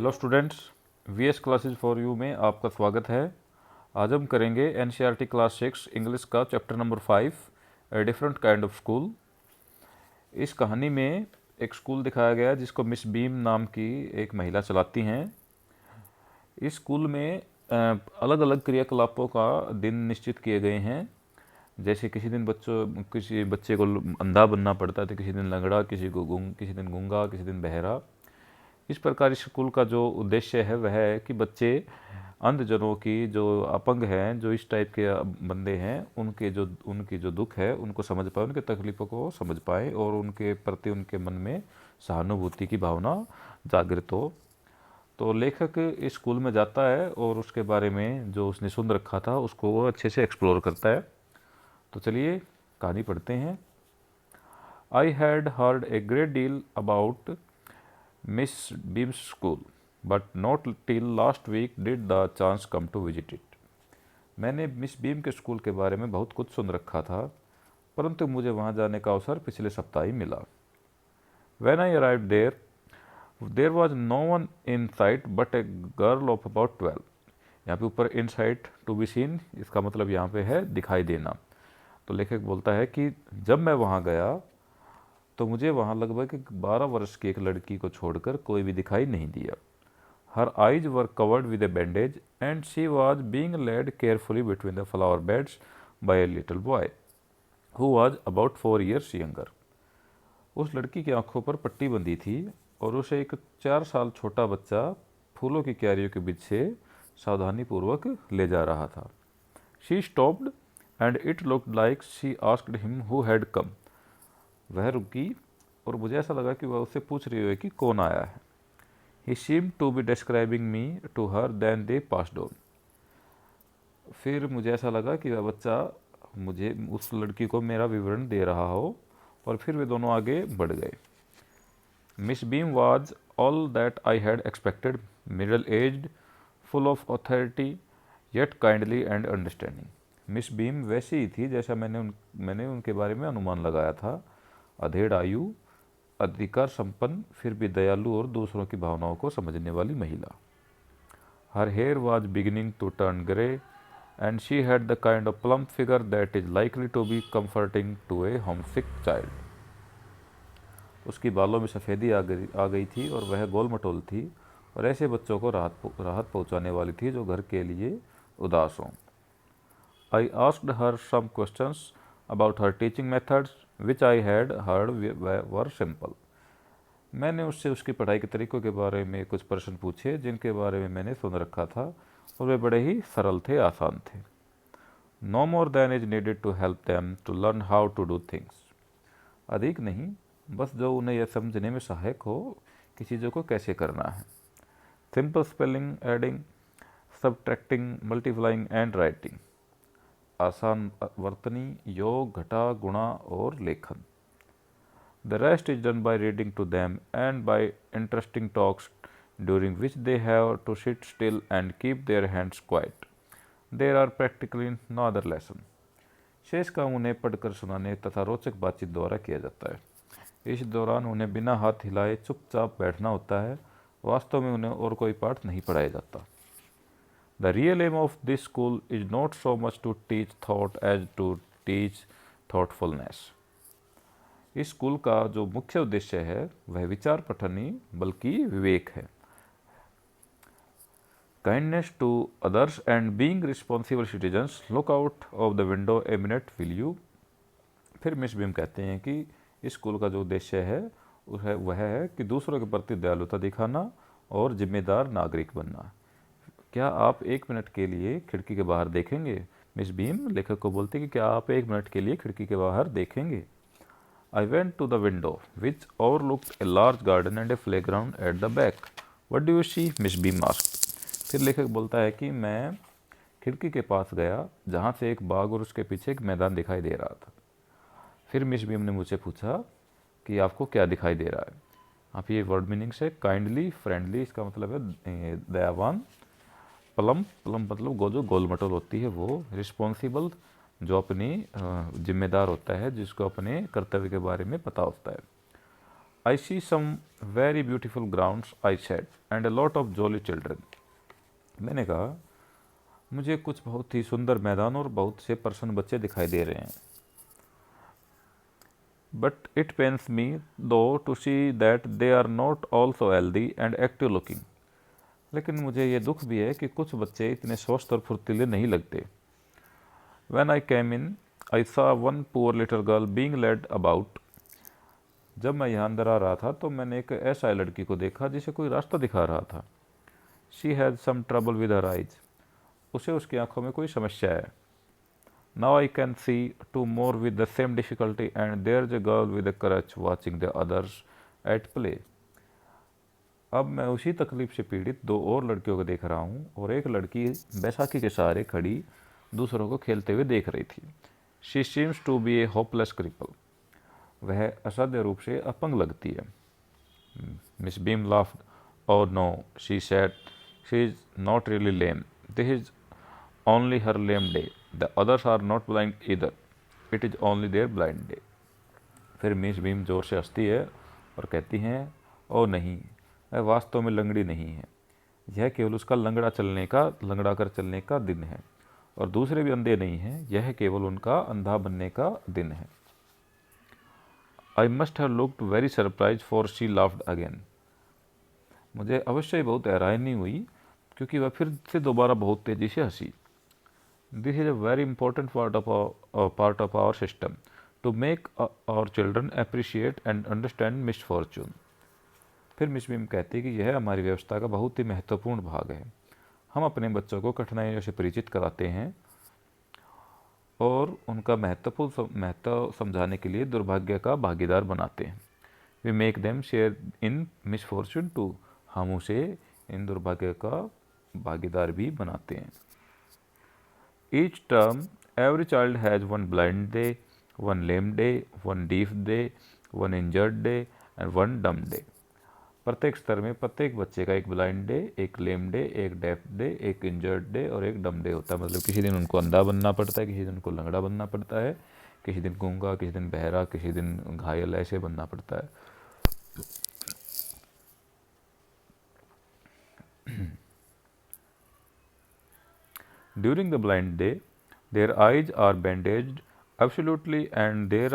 Hello students, VS classes for you में आपका स्वागत है। आज हम करेंगे एनसीईआरटी क्लास 6 इंग्लिश का chapter number 5 a different kind of school. इस कहानी में एक स्कूल दिखाया गया जिसको मिस बीम नाम की एक महिला चलाती हैं। इस स्कूल में अलग अलग क्रियाकलापों का दिन निश्चित किए गए हैं। जैसे किसी बच्चे को अंधा बनना पड़ता है, तो किसी दिन लंगड़ा, किसी दिन गूंगा, किसी दिन बहरा। इस प्रकार इस स्कूल का जो उद्देश्य है वह है कि बच्चे अंधजनों की, जो अपंग हैं, जो इस टाइप के बंदे हैं, उनकी जो दुख है उनको समझ पाए, उनके तकलीफ़ों को समझ पाए और उनके प्रति उनके मन में सहानुभूति की भावना जागृत हो। तो लेखक इस स्कूल में जाता है और उसके बारे में जो उसने सुन रखा था उसको वो अच्छे से एक्सप्लोर करता है। तो चलिए कहानी पढ़ते हैं। I had heard a great deal about Miss Beam's school, but not till last week did the chance come to visit it. मैंने मिस बीम के स्कूल के बारे में बहुत कुछ सुन रखा था, परंतु मुझे वहाँ जाने का अवसर पिछले सप्ताह ही मिला। When I arrived there, there was no one in sight but a girl of about 12. यहाँ पे ऊपर इन साइट टू बी सीन, इसका मतलब यहाँ पे है दिखाई देना। तो लेखक बोलता है कि जब मैं वहाँ गया तो मुझे वहाँ लगभग 12 वर्ष की एक लड़की को छोड़कर कोई भी दिखाई नहीं दिया। Her eyes were covered with a bandage and she was being led carefully between the flower beds by a little boy who was about 4 years younger. उस लड़की की आंखों पर पट्टी बंधी थी और उसे एक 4 साल छोटा बच्चा फूलों की क्यारियों के बीच से सावधानीपूर्वक ले जा रहा था। She stopped and it looked like she asked him who had come. वह रुकी और मुझे ऐसा लगा कि वह उससे पूछ रही है कि कौन आया है। He seemed to be describing me to her then they passed on. फिर मुझे ऐसा लगा कि वह बच्चा मुझे, उस लड़की को मेरा विवरण दे रहा हो और फिर वे दोनों आगे बढ़ गए। Miss beam was all that I had expected, middle aged, full of authority, yet kindly and understanding. Miss beam वैसी ही थी जैसा मैंने उनके बारे में अनुमान लगाया था। अधेड़ आयु, अधिकार संपन्न, फिर भी दयालु और दूसरों की भावनाओं को समझने वाली महिला। Her hair was beginning to turn grey and she had the kind of plump figure that is likely to be comforting to a homesick child. उसकी बालों में सफ़ेदी आ गई थी और वह गोल मटोल थी और ऐसे बच्चों को राहत पहुंचाने वाली थी जो घर के लिए उदास हों। I asked her some questions about her teaching methods, which I had heard were simple. मैंने उससे उसकी पढ़ाई के तरीकों के बारे में कुछ प्रश्न पूछे जिनके बारे में मैंने सुन रखा था और वे बड़े ही सरल थे, आसान थे। No more than is needed to help them to learn how to do things. अधिक नहीं, बस जो उन्हें यह समझने में सहायक हो कि चीज़ों को कैसे करना है। Simple spelling, adding, subtracting, multiplying and writing. आसान वर्तनी, योग, घटा, गुणा और लेखन। The rest is done by reading to them and by interesting talks during which they have to sit still and keep their hands quiet. There are practically no other lesson. शेष काम उन्हें पढ़कर सुनाने तथा रोचक बातचीत द्वारा किया जाता है। इस दौरान उन्हें बिना हाथ हिलाए चुपचाप बैठना होता है। वास्तव में उन्हें और कोई पाठ नहीं पढ़ाया जाता। The real aim of this school is not so much to teach thought as to teach thoughtfulness. इस स्कूल का जो मुख्य उद्देश्य है वह विचार पठन नहीं बल्कि विवेक है। Kindness to others and being responsible citizens. Look out of the window a minute, will you? फिर मिस बीम कहते हैं कि इस स्कूल का जो उद्देश्य है वह है कि दूसरों के प्रति दयालुता दिखाना और जिम्मेदार नागरिक बनना। क्या आप 1 मिनट के लिए खिड़की के बाहर देखेंगे? मिस बीम लेखक को बोलते कि क्या आप 1 मिनट के लिए खिड़की के बाहर देखेंगे? I went to the window which overlooked a large garden and a playground at the back. What do you see? Miss Beam asked. फिर लेखक बोलता है कि मैं खिड़की के पास गया जहाँ से एक बाग और उसके पीछे एक मैदान दिखाई दे रहा था। फिर मिस बीम ने मुझसे पूछा कि आपको क्या दिखाई दे रहा है? आप ये वर्ड मीनिंग्स है। काइंडली, फ्रेंडली, इसका मतलब है दयावान। प्लम्प मतलब जो गोल मटोल होती है वो। रिस्पॉन्सिबल, जो अपनी जिम्मेदार होता है, जिसको अपने कर्तव्य के बारे में पता होता है। I see some very beautiful grounds I said and a lot of jolly children. मैंने कहा मुझे कुछ बहुत ही सुंदर मैदान और बहुत से प्रसन्न बच्चे दिखाई दे रहे हैं। But it pains me though to see that they are not also healthy and active looking. लेकिन मुझे ये दुख भी है कि कुछ बच्चे इतने स्वस्थ और फुर्तीले नहीं लगते। When I came in, I saw one poor little girl being led about। जब मैं यहाँ अंदर आ रहा था तो मैंने एक ऐसा लड़की को देखा जिसे कोई रास्ता दिखा रहा था। She had some trouble with her eyes। उसे उसकी आंखों में कोई समस्या है। Now I can see two more with the same difficulty and there's a girl with a crutch watching the others at play। अब मैं उसी तकलीफ से पीड़ित दो और लड़कियों को देख रहा हूँ और एक लड़की बैसाखी के सहारे खड़ी दूसरों को खेलते हुए देख रही थी। She seems to be a hopeless cripple. वह असाध्य रूप से अपंग लगती है। Miss Beam laughed. Oh no, she said, she is not really lame, this is only her lame day, the others are not blind either, it is only their blind day. फिर miss Beam जोर से हंसती है और कहती हैं, ओह नहीं, वह वास्तव में लंगड़ी नहीं है, यह केवल उसका लंगड़ा कर चलने का दिन है, और दूसरे भी अंधे नहीं हैं, यह केवल उनका अंधा बनने का दिन है। I must have looked very surprise for she laughed again. मुझे अवश्य ही बहुत हैरानी हुई क्योंकि वह फिर से दोबारा बहुत तेजी से हंसी। This is a very important part of our system to make our children appreciate and understand misfortune. फिर मिस बीम कहती है कि यह हमारी व्यवस्था का बहुत ही महत्वपूर्ण भाग है। हम अपने बच्चों को कठिनाइयों से परिचित कराते हैं और उनका महत्व समझाने के लिए दुर्भाग्य का भागीदार बनाते हैं। We make them share in misfortune too. हम उसे इन दुर्भाग्य का भागीदार भी बनाते हैं। Each term every child has one blind day, one lame day, one deaf day, one injured day and one dumb day. प्रत्येक स्तर में प्रत्येक बच्चे का एक ब्लाइंड डे, एक लेम डे, एक डेफ डे, एक इंजर्ड डे और एक डम डे होता है। मतलब किसी दिन उनको अंधा बनना पड़ता है, किसी दिन उनको लंगड़ा बनना पड़ता है, किसी दिन गूंगा, किसी दिन बहरा, किसी दिन घायल, ऐसे बनना पड़ता है। During the blind day their eyes are bandaged absolutely and they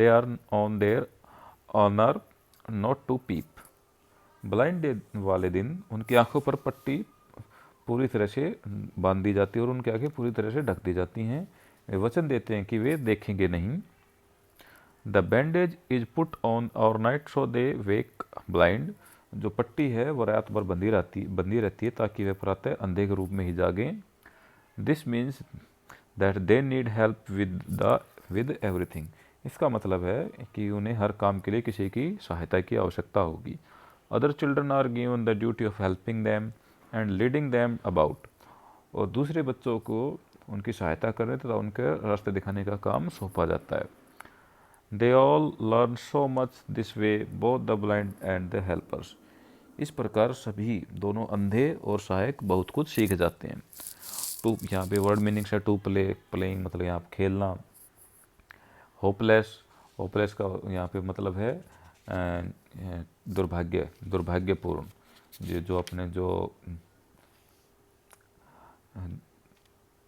are on their honour not to peep. Blind day वाले दिन उनकी आंखों पर पट्टी पूरी तरह से बांध दी जाती है और उनकी आंखें पूरी तरह से ढक दी जाती हैं। वे वचन देते हैं कि वे देखेंगे नहीं। The bandage is put on और नाइट सो दे वेक ब्लाइंड। जो पट्टी है वो रात भर बंधी रहती है ताकि वे प्रातः अंधे के रूप में ही जागें। This means that they need help with everything. इसका मतलब है कि उन्हें हर काम के लिए किसी की सहायता की आवश्यकता होगी। Other children are given the duty of helping them and leading them about. और दूसरे बच्चों को उनकी सहायता करने तथा उनके रास्ते दिखाने का काम सौंपा जाता है। They all learn so much this way, both the blind and the helpers. इस प्रकार सभी, दोनों अंधे और सहायक, बहुत कुछ सीख जाते हैं। टू यहाँ पे वर्ड मीनिंग्स है टू प्लेइंग मतलब यहाँ खेलना। होपलेस का यहाँ पे मतलब है दुर्भाग्यपूर्ण। जो अपने जो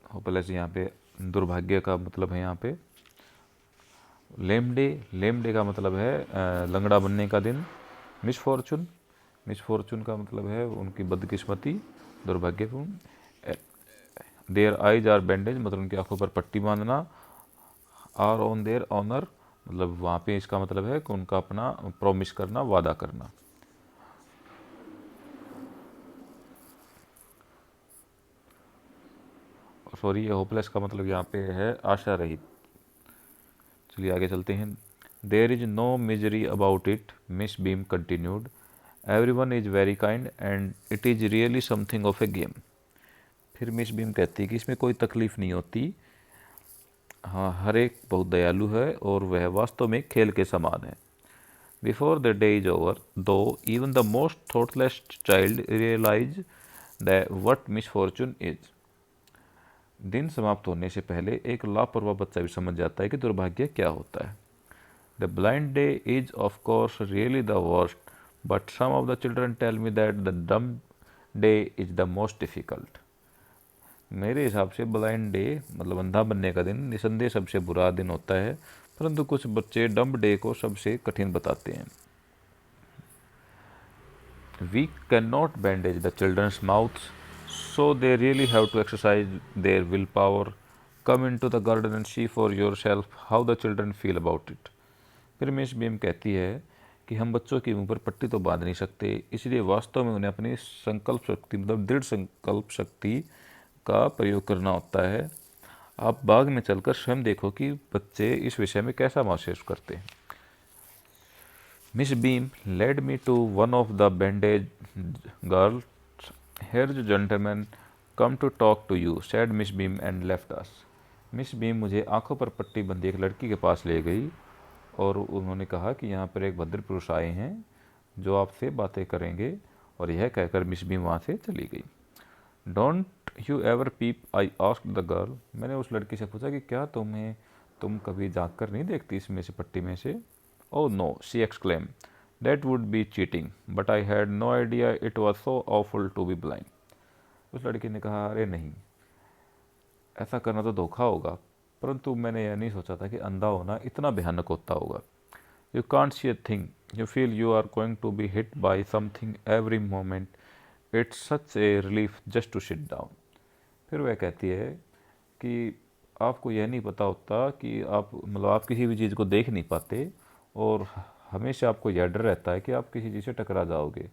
होपलेस यहाँ पे दुर्भाग्य का मतलब है। यहाँ पे लेम डे का मतलब है लंगड़ा बनने का दिन। मिसफॉर्चून का मतलब है उनकी बदकिस्मती, दुर्भाग्यपूर्ण। देयर आइज आर बैंडेज मतलब उनकी आंखों पर पट्टी बांधना। आर ऑन देयर ऑनर मतलब वहाँ पे इसका मतलब है कि उनका अपना प्रॉमिस करना, वादा करना। सॉरी, ये होपलेस का मतलब यहाँ पे है आशा रहित। चलिए आगे चलते हैं। There is no misery about it, miss Beam continued, everyone is very kind and it is really something of a game. फिर मिस बीम कहती है कि इसमें कोई तकलीफ नहीं होती, हाँ हर एक बहुत दयालु है और वह वास्तव में खेल के समान है। Before the day is over though even the most thoughtless child realize the what misfortune is. दिन समाप्त होने से पहले एक लापरवाह बच्चा भी समझ जाता है कि दुर्भाग्य क्या होता है। The blind day is of course really the worst, but some of the children tell me that the dumb day is the most difficult. मेरे हिसाब से ब्लाइंड डे मतलब अंधा बनने का दिन निसंदेह सबसे बुरा दिन होता है, परंतु कुछ बच्चे डम्ब डे को सबसे कठिन बताते हैं। We can not bandage the children's mouths, so they really have to exercise their willpower. Come into the garden and see for yourself how the children feel about it. फिर miss Beam कहती है कि हम बच्चों की मुंह पर पट्टी तो बांध नहीं सकते, इसलिए वास्तव में उन्हें अपनी संकल्प शक्ति मतलब दृढ़ संकल्प शक्ति का प्रयोग करना होता है। आप बाग में चलकर स्वयं देखो कि बच्चे इस विषय में कैसा महसूस करते हैं। Miss Beam led me to one of the bandage girl. Here's a gentleman come to talk to you, said Miss Beam and left us. Miss beam मुझे आंखों पर पट्टी बंधी एक लड़की के पास ले गई और उन्होंने कहा कि यहाँ पर एक भद्र पुरुष आए हैं जो आपसे बातें करेंगे, और यह कहकर मिस बीम वहाँ से चली गई। Don't you ever peep, I asked the girl. मैंने उस लड़की से पूछा कि क्या तुम कभी झाँक कर नहीं देखती इसमें से पट्टी में से? Oh no, she exclaim, that would be cheating, but I had no idea it was so awful to be blind. उस लड़की ने कहा, अरे नहीं, ऐसा करना तो धोखा होगा, परंतु मैंने यह नहीं सोचा था कि अंधा होना इतना भयानक होता होगा। You can't see a thing, you feel you are going to be hit by something every moment, it's such a relief just to sit down. फिर वह कहती है कि आपको यह नहीं पता होता कि आप किसी भी चीज़ को देख नहीं पाते, और हमेशा आपको यह डर रहता है कि आप किसी चीज़ से टकरा जाओगे।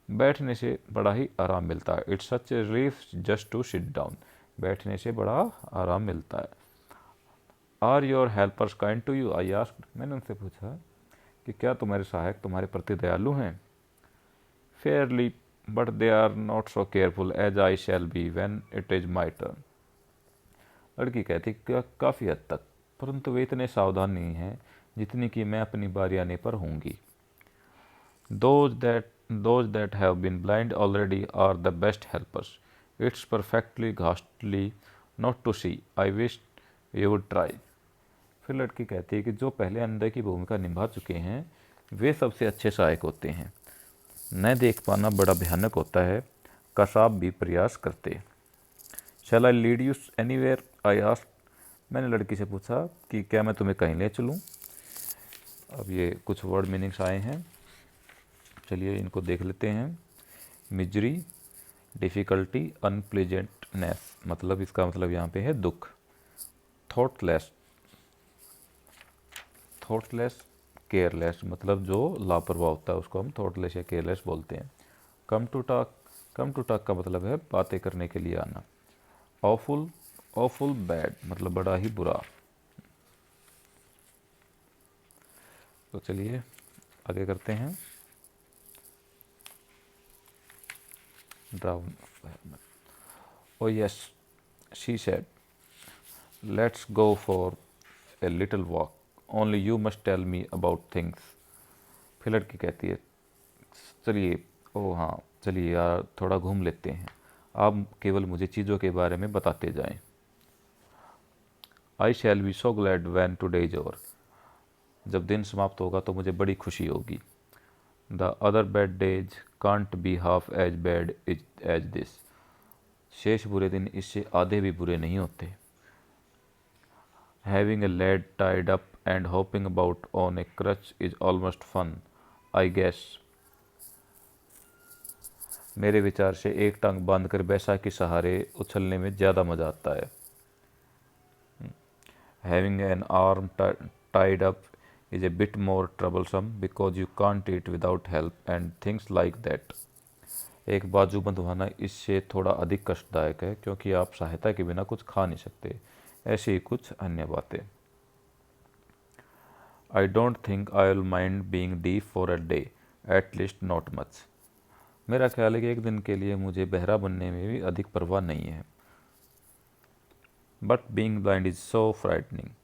बैठने से बड़ा ही आराम मिलता है। It's such a relief just to sit down. बैठने से बड़ा आराम मिलता है। Are your helpers kind to you, I asked. मैंने उनसे पूछा कि क्या तुम्हारे सहायक तुम्हारे प्रति दयालु हैं? Fairly, but they are not so careful as I shall be when it is my turn. लड़की कहती काफ़ी हद तक, परंतु वे इतने सावधान नहीं हैं जितनी कि मैं अपनी बारी आने पर होंगी। Those that have been blind already are the best helpers. It's perfectly ghastly not to see. I wish you would try. फिर लड़की कहती है कि जो पहले अंधे की भूमिका निभा चुके हैं वे सबसे अच्छे सहायक होते हैं। न देख पाना बड़ा भयानक होता है, काश आप भी प्रयास करते। Shall I lead you anywhere? I asked. मैंने लड़की से पूछा कि क्या मैं तुम्हें कहीं ले चलूँ। अब ये कुछ वर्ड मीनिंग्स आए हैं, चलिए इनको देख लेते हैं। मिजरी, डिफ़िकल्टी, अनप्लेजेंटनेस, मतलब इसका मतलब यहाँ पे है दुख। थॉटलेस, केयरलेस, मतलब जो लापरवाह होता है उसको हम थॉटलेस या केयरलेस बोलते हैं। कम टू टॉक का मतलब है बातें करने के लिए आना। ऑफुल बैड, मतलब बड़ा ही बुरा। तो चलिए आगे करते हैं। Drown. Oh yes, she said, let's go for a little walk. Only you must tell me about things. फिर लड़की कहती है, चलिए, ओह हाँ, चलिए यार थोड़ा घूम लेते हैं, आप केवल मुझे चीज़ों के बारे में बताते जाएं। I shall be so glad when today is over. जब दिन समाप्त होगा तो मुझे बड़ी खुशी होगी। The other bad days can't be half as bad as this. शेष बुरे दिन इससे आधे भी बुरे नहीं होते। Having a lad tied up and hopping about on a crutch is almost fun, I guess. मेरे विचार से एक टांग बांधकर बैसाखी के सहारे उछलने में ज़्यादा मज़ा आता है। Having an arm tied up is a bit more troublesome because you can't eat without help and things like that. एक बाजू बंधवाना इससे थोड़ा अधिक कष्टदायक है क्योंकि आप सहायता के बिना कुछ खा नहीं सकते, ऐसी ही कुछ अन्य बातें। I don't think I'll mind being deaf for a day, at least not much. मेरा ख्याल है कि एक दिन के लिए मुझे बहरा बनने में भी अधिक परवाह नहीं है। But being blind is so frightening.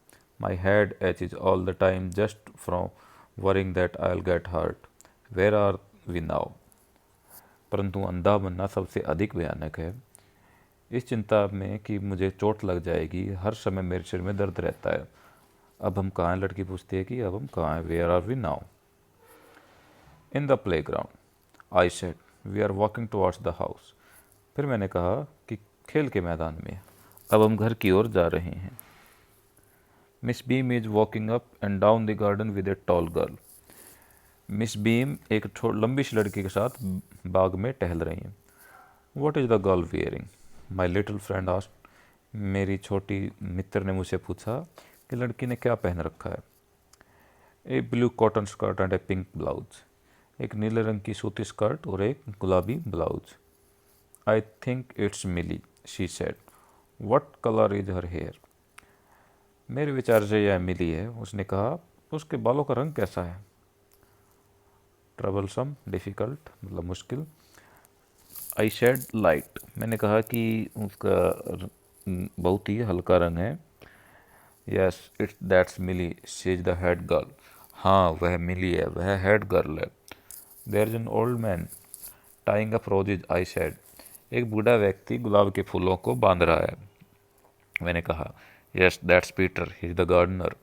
My head aches all the time just from worrying that I'll get hurt. Where are we now? परंतु अंधा बनना सबसे अधिक भयानक है। इस चिंता में कि मुझे चोट लग जाएगी, हर समय मेरे सिर में दर्द रहता है। अब हम कहाँ हैं, लड़की पूछती है कि अब हम कहाँ हैं, where are we now. In the playground I said, we are walking towards the house. फिर मैंने कहा कि खेल के मैदान में, अब हम घर की ओर जा रहे हैं। Miss beam is walking up and down the garden with a tall girl. Miss beam एक लंबी सी लड़की के साथ बाग में टहल रही हैं। What is the girl wearing, my little friend asked. मेरी छोटी मित्र ने मुझसे पूछा कि लड़की ने क्या पहन रखा है। A blue cotton skirt and a pink blouse. एक नीले रंग की सूती स्कर्ट और एक गुलाबी blouse. I think it's Millie, she said. What colour is her hair. मेरे विचार से यह मिली है, उसने कहा। उसके बालों का रंग कैसा है। ट्रबलसम, डिफ़िकल्ट मतलब मुश्किल। आई शेड लाइट, मैंने कहा कि उसका बहुत ही हल्का रंग है। Yes it's that's Millie, she is the head girl. हाँ वह मिली है, वह हेड गर्ल है। There is an old man tying up roses, I said. एक बूढ़ा व्यक्ति गुलाब के फूलों को बांध रहा है, मैंने कहा। Yes that's Peter, he is the gardener,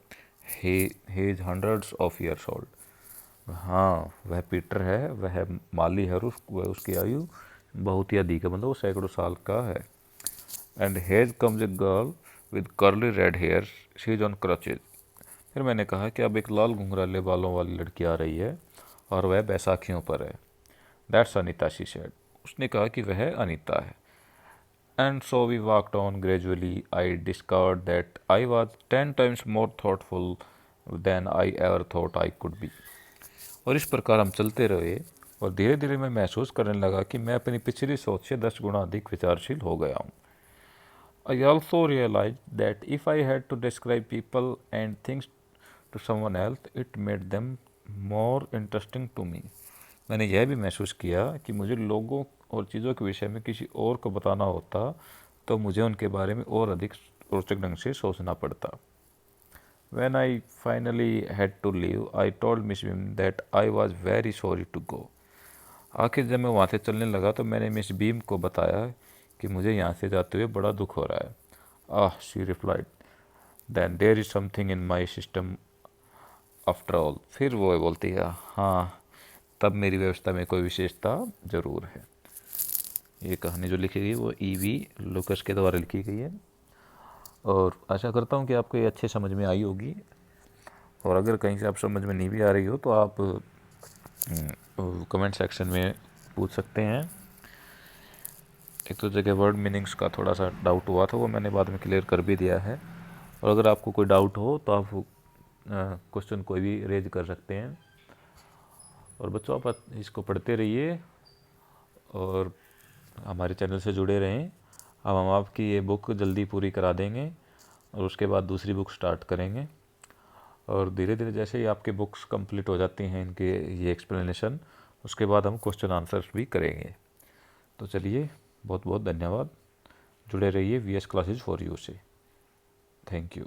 he is hundreds of years old. हाँ वह पीटर है, वह माली है, और वह उसकी आयु बहुत ही अधिक है, मतलब वो सैकड़ों साल का है। And here comes a girl with curly red hair, she is on crutches. फिर मैंने कहा कि अब एक लाल घुंघराले बालों वाली लड़की आ रही है और वह बैसाखियों पर है। That's Anita, she said. उसने कहा कि वह अनीता है। And so we walked on gradually. I discovered that I was 10 times more thoughtful than I ever thought I could be. और इस प्रकार हम चलते रहे और धीरे धीरे मैं महसूस करने लगा कि मैं अपनी पिछली सोच से 10 गुना अधिक विचारशील हो गया हूँ। I also realized that if I had to describe people and things to someone else, it made them more interesting to me. मैंने यह भी महसूस किया कि मुझे लोगों और चीज़ों के विषय में किसी और को बताना होता तो मुझे उनके बारे में और अधिक रोचक ढंग से सोचना पड़ता। When I finally had to leave, I told Miss Bim that I was very sorry to go. आखिर जब मैं वहाँ से चलने लगा तो मैंने मिस बीम को बताया कि मुझे यहाँ से जाते हुए बड़ा दुख हो रहा है। Ah, she replied, then there is something in my system after all. फिर वो बोलती है, हाँ तब मेरी व्यवस्था में कोई विशेषता ज़रूर है। ये कहानी जो लिखी गई वो E.V. लुकस के द्वारा लिखी गई है और आशा करता हूँ कि आपको ये अच्छे समझ में आई होगी। और अगर कहीं से आप समझ में नहीं भी आ रही हो तो आप कमेंट सेक्शन में पूछ सकते हैं। एक तो जगह वर्ड मीनिंग्स का थोड़ा सा डाउट हुआ था, वो मैंने बाद में क्लियर कर भी दिया है। और अगर आपको कोई डाउट हो तो आप क्वेश्चन कोई भी रेज कर सकते हैं। और बच्चों आप इसको पढ़ते रहिए और हमारे चैनल से जुड़े रहें। अब हम आपकी ये बुक जल्दी पूरी करा देंगे और उसके बाद दूसरी बुक स्टार्ट करेंगे। और धीरे धीरे जैसे ही आपके बुक्स कंप्लीट हो जाती हैं इनके ये एक्सप्लेनेशन, उसके बाद हम क्वेश्चन आंसर्स भी करेंगे। तो चलिए, बहुत बहुत धन्यवाद। जुड़े रहिए VS क्लासेज फॉर यू से। Thank you.